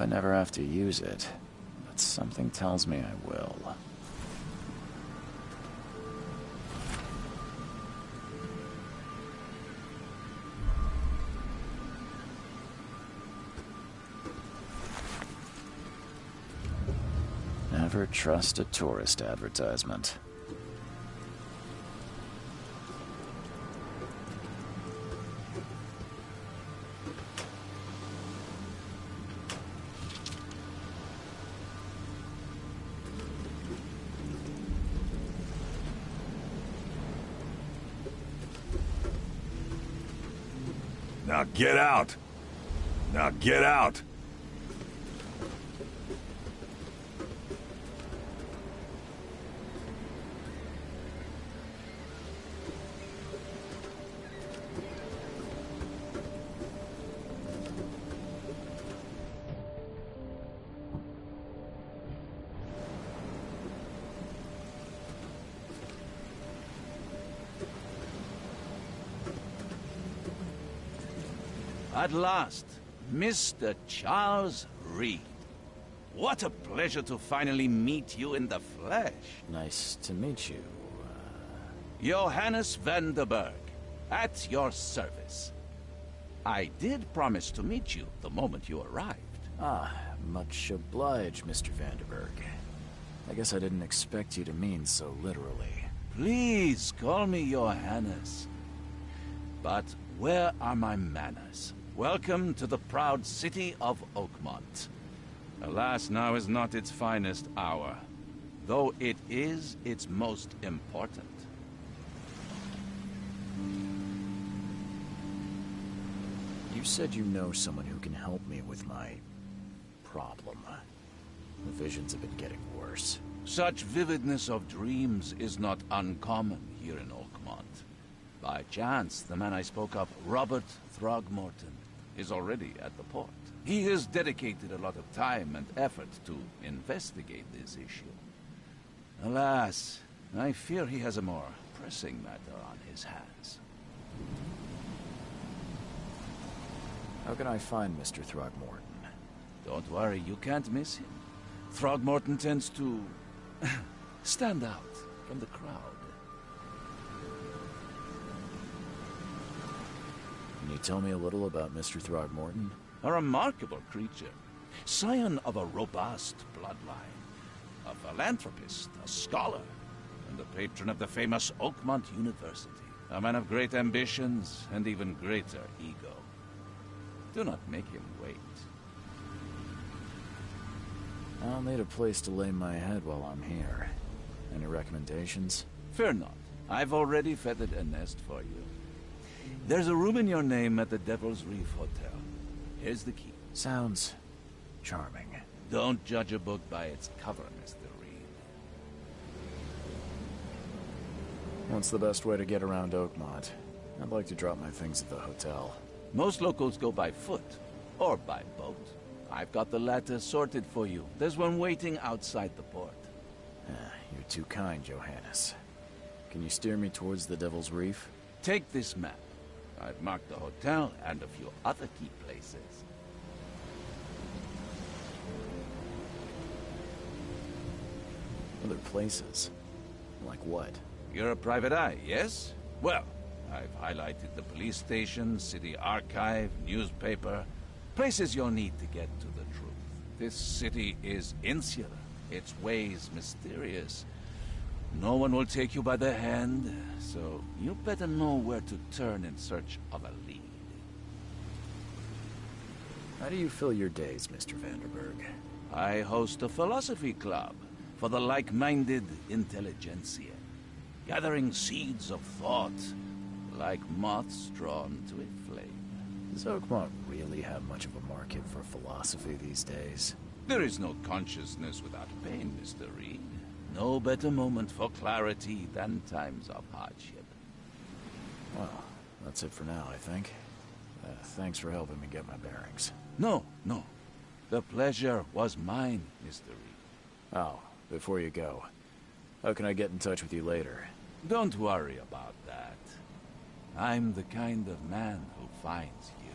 never have to use it, but something tells me I will. Never trust a tourist advertisement. Now get out! Now get out! At last, Mr. Charles Reed. What a pleasure to finally meet you in the flesh. Nice to meet you. Johannes van der Berg, at your service. I did promise to meet you the moment you arrived. Ah, much obliged, Mr. Vanderberg. I guess I didn't expect you to mean so literally. Please call me Johannes. But where are my manners? Welcome to the proud city of Oakmont. Alas, now is not its finest hour, though it is its most important. You said you know someone who can help me with my problem. The visions have been getting worse. Such vividness of dreams is not uncommon here in Oakmont. By chance, the man I spoke of, Robert Throgmorton, is already at the port. He has dedicated a lot of time and effort to investigate this issue. Alas, I fear he has a more pressing matter on his hands. How can I find Mr. Throgmorton? Don't worry, you can't miss him. Throgmorton tends to stand out from the crowd. Can you tell me a little about Mr. Throgmorton? A remarkable creature. Scion of a robust bloodline. A philanthropist, a scholar, and a patron of the famous Oakmont University. A man of great ambitions and even greater ego. Do not make him wait. I'll need a place to lay my head while I'm here. Any recommendations? Fear not. I've already feathered a nest for you. There's a room in your name at the Devil's Reef Hotel. Here's the key. Sounds charming. Don't judge a book by its cover, Mr. Reed. What's the best way to get around Oakmont? I'd like to drop my things at the hotel. Most locals go by foot, or by boat. I've got the latter sorted for you. There's one waiting outside the port. You're too kind, Johannes. Can you steer me towards the Devil's Reef? Take this map. I've marked the hotel and a few other key places. Other places? Like what? You're a private eye, yes? Well, I've highlighted the police station, city archive, newspaper, places you'll need to get to the truth. This city is insular, its ways mysterious. No one will take you by the hand, so you better know where to turn in search of a lead. How do you fill your days, Mr. Vanderberg? I host a philosophy club for the like-minded intelligentsia, gathering seeds of thought like moths drawn to a flame. Does Oakmont really have much of a market for philosophy these days? There is no consciousness without pain, Mr. Reed. No better moment for clarity than times of hardship. Well, that's it for now, I think. Thanks for helping me get my bearings. No. The pleasure was mine, Mr. Reed. Oh, before you go, how can I get in touch with you later? Don't worry about that. I'm the kind of man who finds you.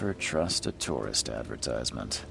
Never trust a tourist advertisement.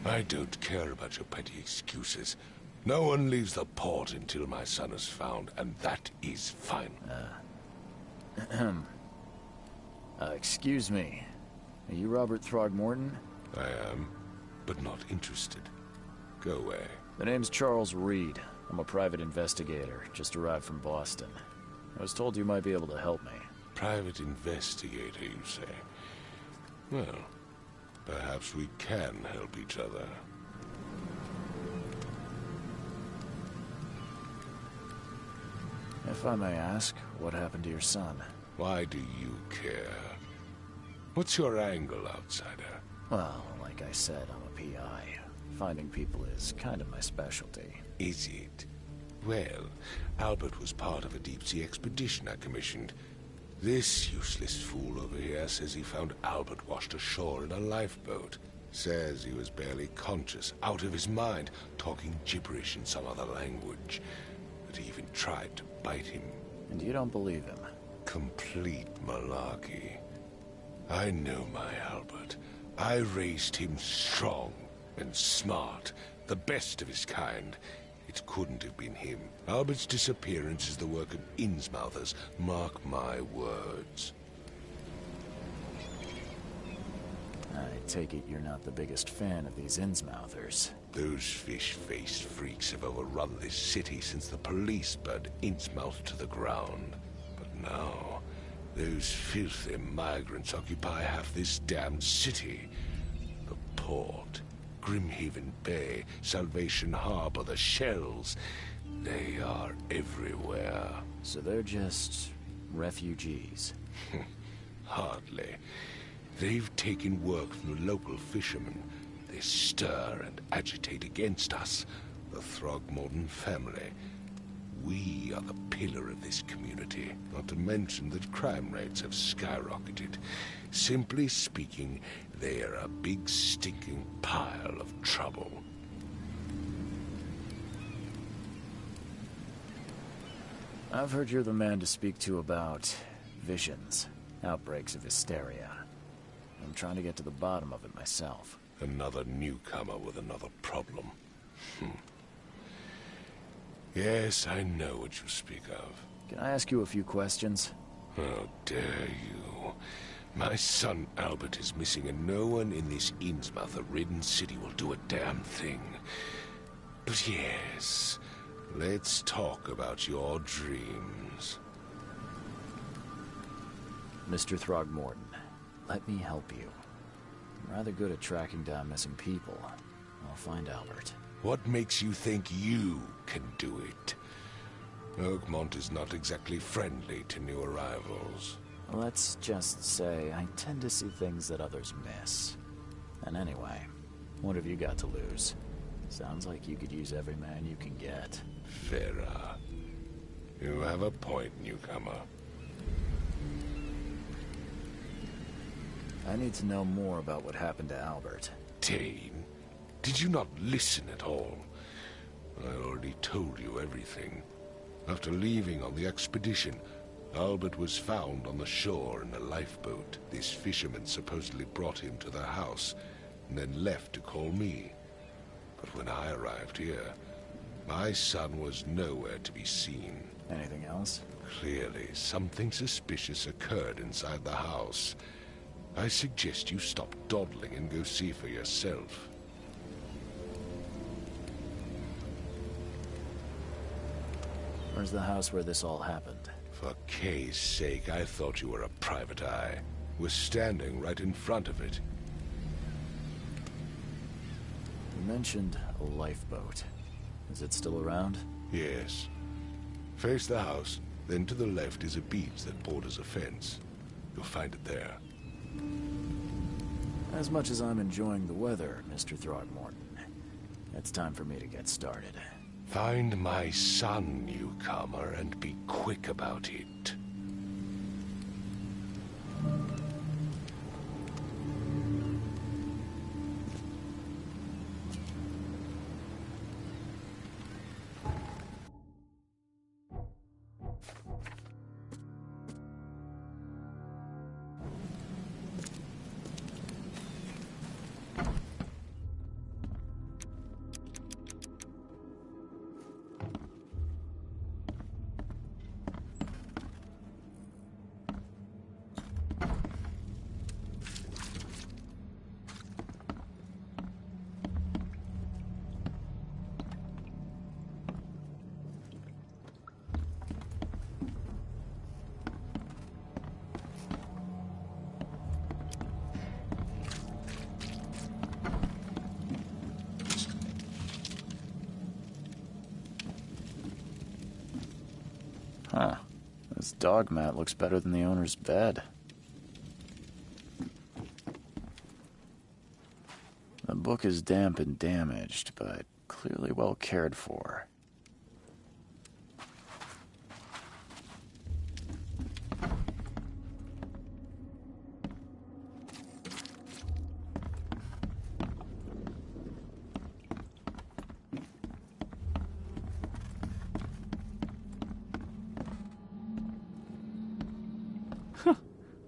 I don't care about your petty excuses. No one leaves the port until my son is found, and that is fine. Excuse me. Are you Robert Throgmorton? I am, but not interested. Go away. The name's Charles Reed. I'm a private investigator, just arrived from Boston. I was told you might be able to help me. Private investigator, you say? Well, perhaps we can help each other. If I may ask, what happened to your son? Why do you care? What's your angle, outsider? Well, like I said, I'm a PI. Finding people is kind of my specialty. Is it? Well, Albert was part of a deep-sea expedition I commissioned. This useless fool over here says he found Albert washed ashore in a lifeboat. Says he was barely conscious, out of his mind, talking gibberish in some other language. That he even tried to bite him. And you don't believe him? Complete malarkey. I know my Albert. I raised him strong and smart, the best of his kind. It couldn't have been him. Albert's disappearance is the work of Innsmouthers. Mark my words. I take it you're not the biggest fan of these Innsmouthers. Those fish-faced freaks have overrun this city since the police burned Innsmouth to the ground. But now, those filthy migrants occupy half this damned city. The port, Grimhaven Bay, Salvation Harbor, the Shells. They are everywhere. So they're just refugees? Hardly. They've taken work from the local fishermen. They stir and agitate against us, the Throgmorton family. We are the pillar of this community, not to mention that crime rates have skyrocketed. Simply speaking, they are a big stinking pile of trouble. I've heard you're the man to speak to about visions, outbreaks of hysteria. I'm trying to get to the bottom of it myself. Another newcomer with another problem. Yes, I know what you speak of. Can I ask you a few questions? How dare you? My son Albert is missing, and no one in this Innsmouth-ridden city will do a damn thing. But yes, let's talk about your dreams. Mr. Throgmorton, let me help you. I'm rather good at tracking down missing people. I'll find Albert. What makes you think you can do it? Oakmont is not exactly friendly to new arrivals. Let's just say I tend to see things that others miss. And anyway, what have you got to lose? Sounds like you could use every man you can get. Farah, you have a point, newcomer. I need to know more about what happened to Albert. Dane, did you not listen at all? I already told you everything. After leaving on the expedition, Albert was found on the shore in a lifeboat. This fisherman supposedly brought him to their house, and then left to call me. But when I arrived here, my son was nowhere to be seen. Anything else? Clearly, something suspicious occurred inside the house. I suggest you stop dawdling and go see for yourself. Where's the house where this all happened? For Kay's sake, I thought you were a private eye. We're standing right in front of it. You mentioned a lifeboat. Is it still around? Yes. Face the house, then to the left is a beach that borders a fence. You'll find it there. As much as I'm enjoying the weather, Mr. Throgmorton, it's time for me to get started. Find my son, newcomer, and be quick about it. Huh. This dog mat looks better than the owner's bed. The book is damp and damaged, but clearly well cared for.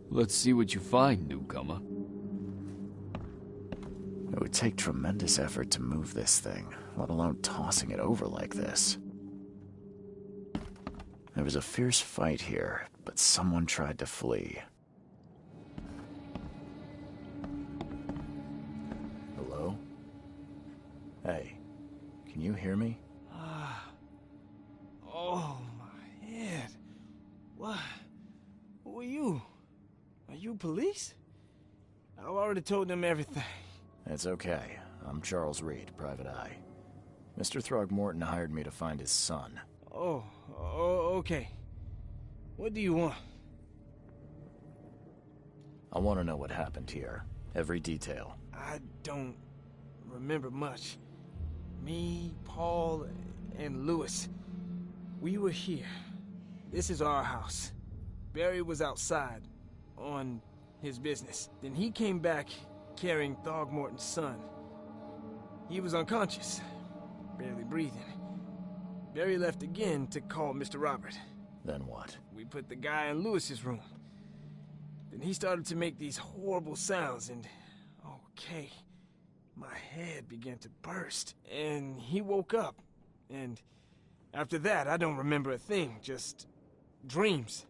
Let's see what you find, newcomer. It would take tremendous effort to move this thing, let alone tossing it over like this. There was a fierce fight here, but someone tried to flee. Hello? Hey, can you hear me? Oh, my head. What? Who are you? Are you police? I've already told them everything. It's okay. I'm Charles Reed, Private Eye. Mr. Throgmorton hired me to find his son. Oh, okay. What do you want? I want to know what happened here. Every detail. I don't remember much. Me, Paul, and Lewis. We were here. This is our house. Barry was outside, on his business. Then he came back carrying Throgmorton's son. He was unconscious, barely breathing. Barry left again to call Mr. Robert. Then what? We put the guy in Lewis's room. Then he started to make these horrible sounds and, okay, my head began to burst. And he woke up. And after that, I don't remember a thing, just dreams.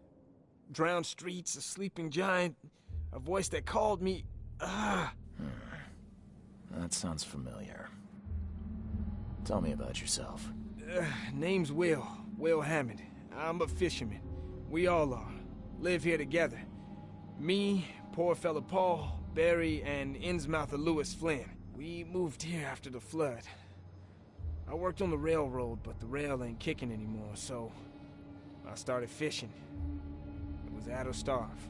Drowned streets, a sleeping giant, a voice that called me. That sounds familiar. Tell me about yourself. Name's Will Hammond. I'm a fisherman. We all are. Live here together. Me, poor fella Paul, Barry, and Innsmouther Lewis Flynn. We moved here after the flood. I worked on the railroad, but the rail ain't kicking anymore, so I started fishing. It was at or starve.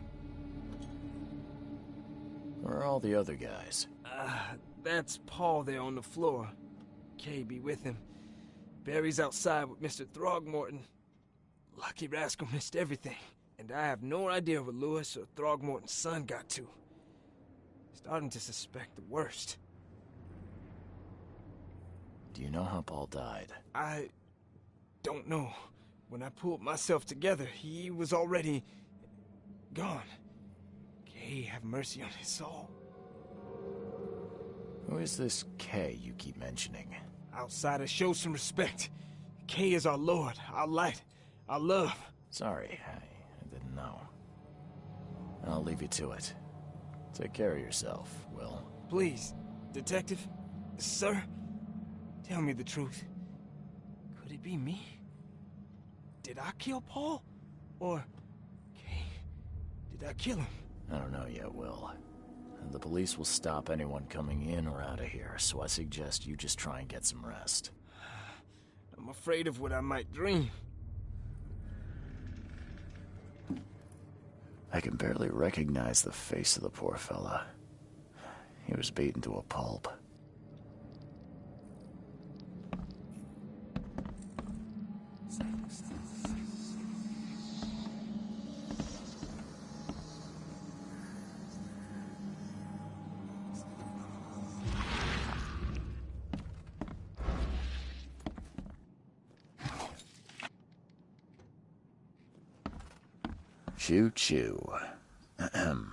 Where are all the other guys? That's Paul there on the floor. Kay be with him. Barry's outside with Mr. Throgmorton. Lucky rascal missed everything. And I have no idea what Lewis or Throgmorton's son got to. Starting to suspect the worst. Do you know how Paul died? I don't know. When I pulled myself together, he was already gone. Kay have mercy on his soul. Who is this Kay you keep mentioning? Outsiders, show some respect. Kay is our lord, our light, our love. Sorry, I didn't know. I'll leave you to it. Take care of yourself, Will. Please, detective, sir, tell me the truth. Could it be me? Did I kill Paul? Or... Okay, did I kill him? I don't know yet, Will. The police will stop anyone coming in or out of here, so I suggest you just try and get some rest. I'm afraid of what I might dream. I can barely recognize the face of the poor fella. He was beaten to a pulp. Choo-choo. Ahem.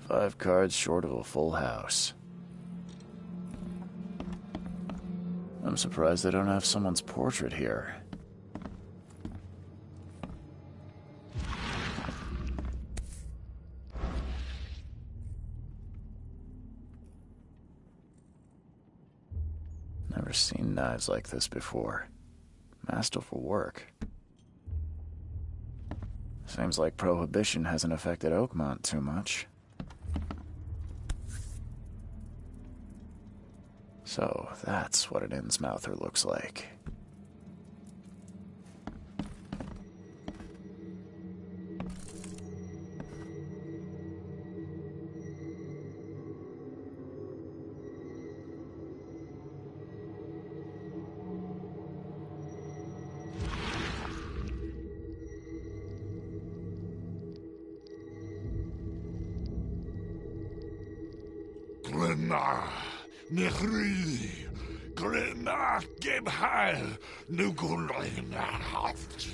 Five cards short of a full house. I'm surprised they don't have someone's portrait here. Never seen knives like this before. Masterful work. Seems like Prohibition hasn't affected Oakmont too much. So, that's what an Innsmouther looks like. Glenna, Nechri, Glenna, Gebheil, Nugulina, Haft.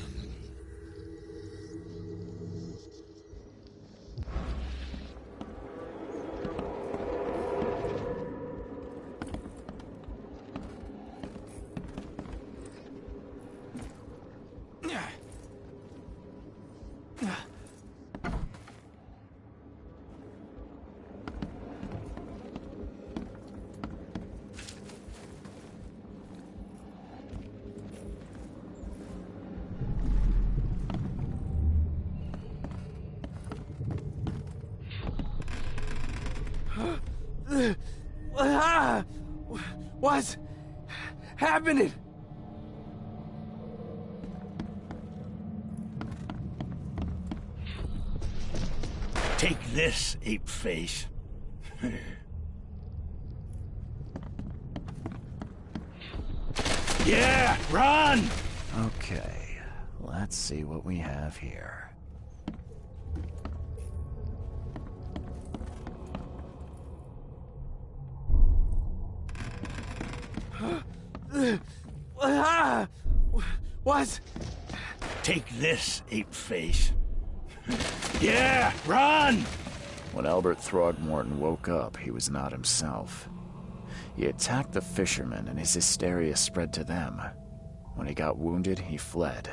What's happening? Take this, ape face. Yeah, run! Okay, let's see what we have here. What? Take this, ape face. Yeah, run! When Albert Throgmorton woke up, he was not himself. He attacked the fishermen, and his hysteria spread to them. When he got wounded, he fled.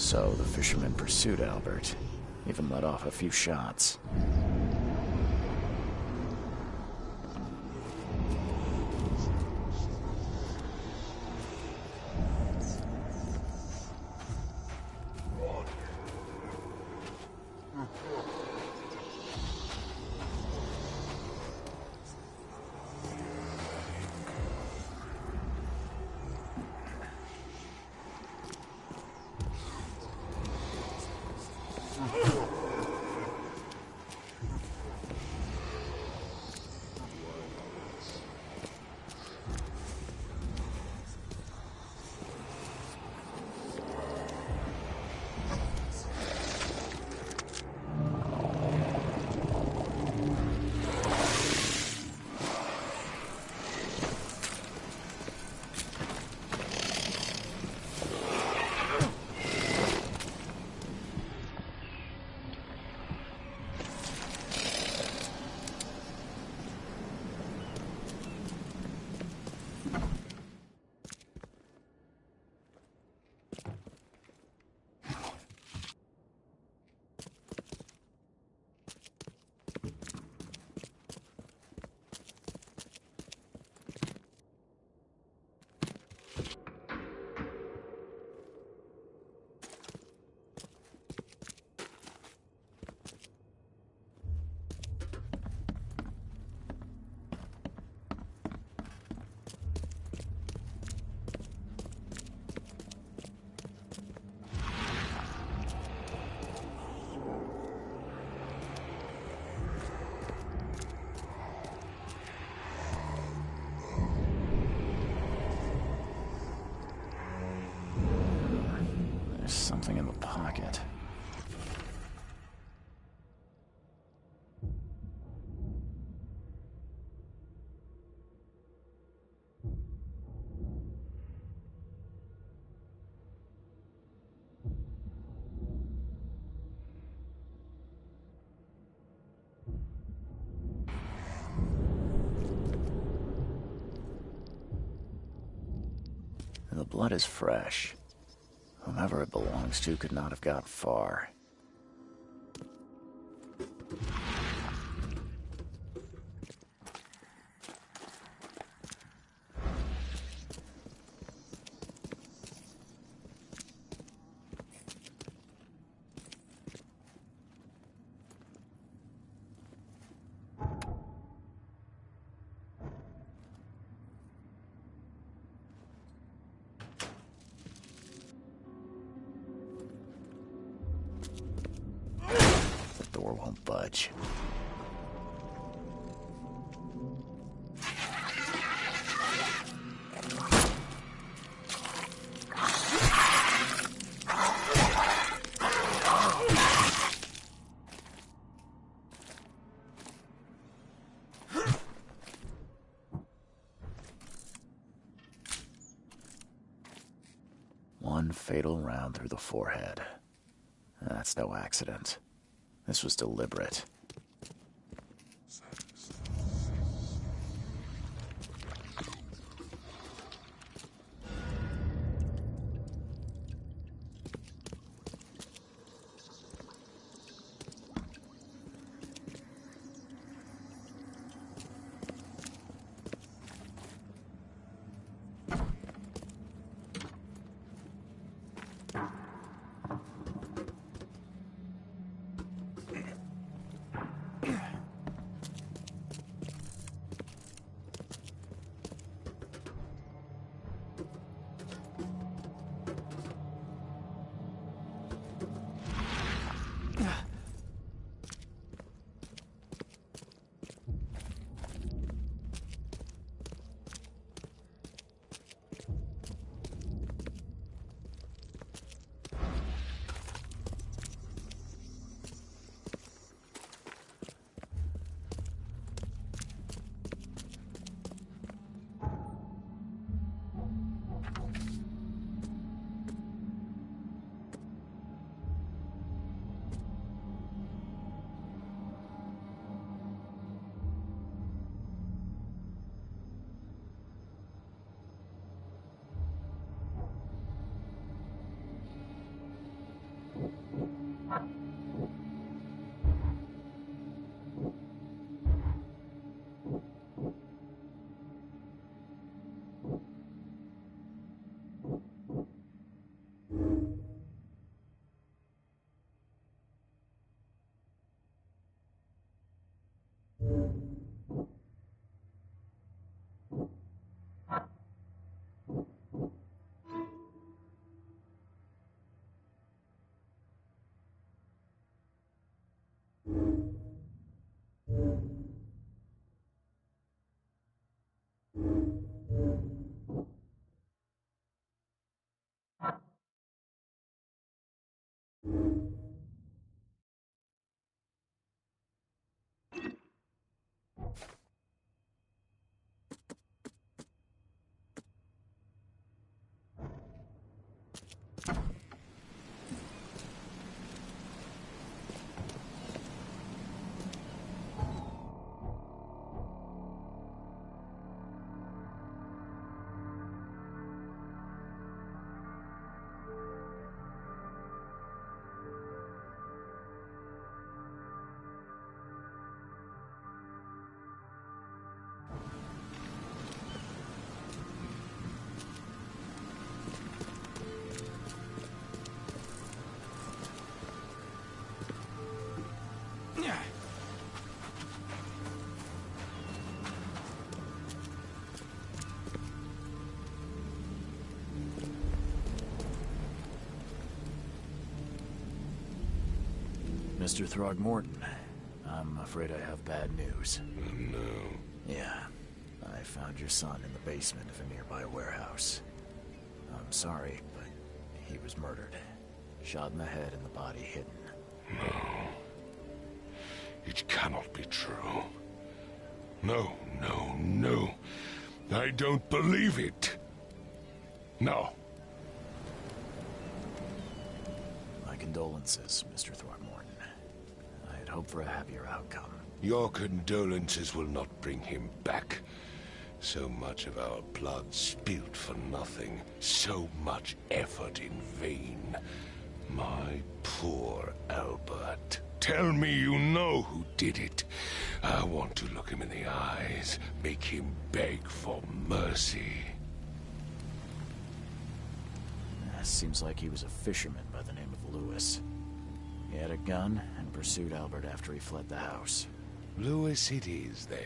So the fisherman pursued Albert, even let off a few shots. There's something in the pocket. The blood is fresh. Whomever it belongs to could not have got far. The door won't budge. One fatal round through the forehead. That's no accident. This was deliberate. Mr. Throgmorton, I'm afraid I have bad news. No. Yeah, I found your son in the basement of a nearby warehouse. I'm sorry, but he was murdered. Shot in the head and the body hidden. No. It cannot be true. No, no, no. I don't believe it. No. My condolences, Mr. Throgmorton. I had hoped for a happier outcome. Your condolences will not bring him back. So much of our blood spilled for nothing. So much effort in vain. My poor Albert. Tell me you know who did it. I want to look him in the eyes, make him beg for mercy. Seems like he was a fisherman by the name of Lewis. He had a gun and pursued Albert after he fled the house. Lewis it is, then.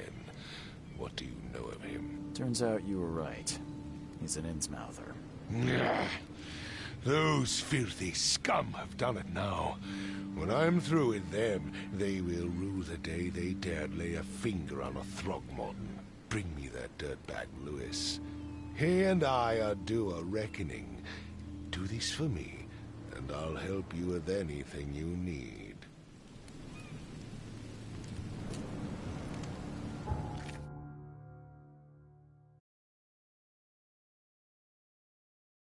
What do you know of him? Turns out you were right. He's an Innsmouther. Those filthy scum have done it now. When I'm through with them, they will rue the day they dared lay a finger on a Throgmorton. Bring me that dirtbag Lewis. He and I are due a reckoning. Do this for me, and I'll help you with anything you need.